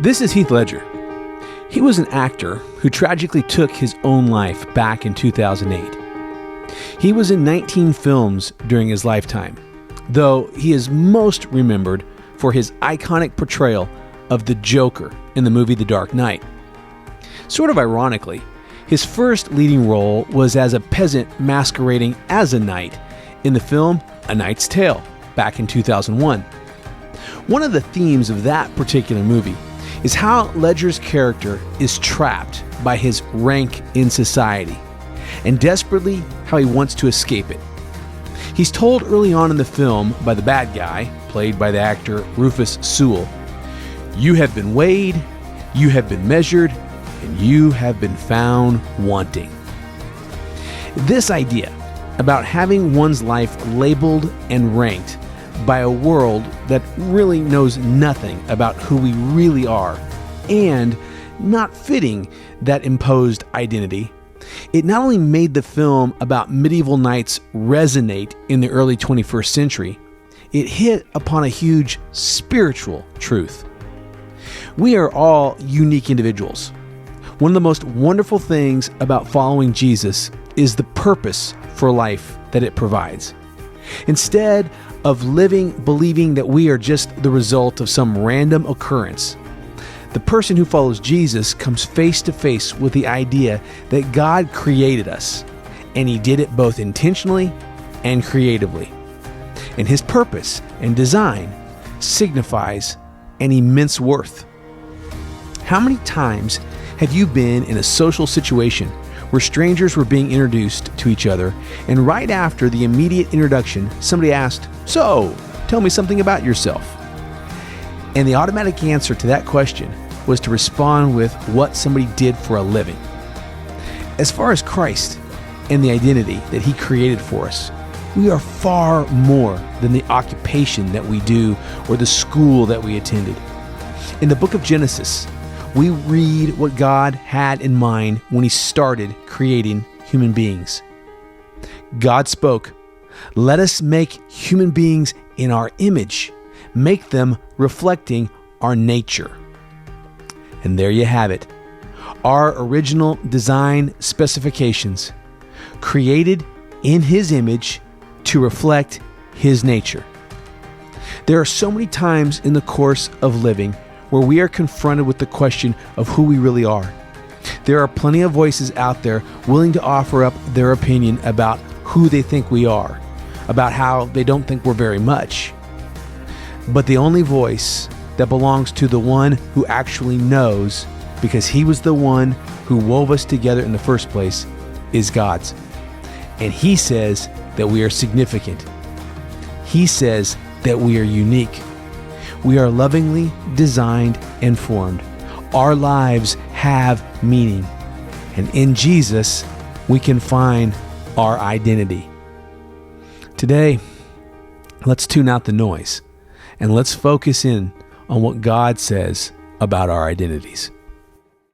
This is Heath Ledger. He was an actor who tragically took his own life back in 2008. He was in 19 films during his lifetime, though he is most remembered for his iconic portrayal of the Joker in the movie The Dark Knight. Sort of ironically, his first leading role was as a peasant masquerading as a knight in the film A Knight's Tale back in 2001. One of the themes of that particular movie is how Ledger's character is trapped by his rank in society, and desperately how he wants to escape it. He's told early on in the film by the bad guy, played by the actor Rufus Sewell, "You have been weighed, you have been measured, and you have been found wanting." This idea about having one's life labeled and ranked by a world that really knows nothing about who we really are and not fitting that imposed identity, it not only made the film about medieval knights resonate in the early 21st century, it hit upon a huge spiritual truth. We are all unique individuals. One of the most wonderful things about following Jesus is the purpose for life that it provides. Instead of living believing that we are just the result of some random occurrence, the person who follows Jesus comes face to face with the idea that God created us, and He did it both intentionally and creatively. And His purpose and design signifies an immense worth. How many times have you been in a social situation where strangers were being introduced to each other, and right after the immediate introduction, somebody asked, "So, tell me something about yourself?" And the automatic answer to that question was to respond with what somebody did for a living. As far as Christ and the identity that He created for us, we are far more than the occupation that we do or the school that we attended. In the book of Genesis, we read what God had in mind when He started creating human beings. God spoke, "Let us make human beings in our image, make them reflecting our nature." And there you have it, our original design specifications, created in His image to reflect His nature. There are so many times in the course of living where we are confronted with the question of who we really are. There are plenty of voices out there willing to offer up their opinion about who they think we are, about how they don't think we're very much. But the only voice that belongs to the one who actually knows, because He was the one who wove us together in the first place, is God's. And He says that we are significant. He says that we are unique. We are lovingly designed and formed. Our lives have meaning. And in Jesus, we can find our identity. Today, let's tune out the noise and let's focus in on what God says about our identities.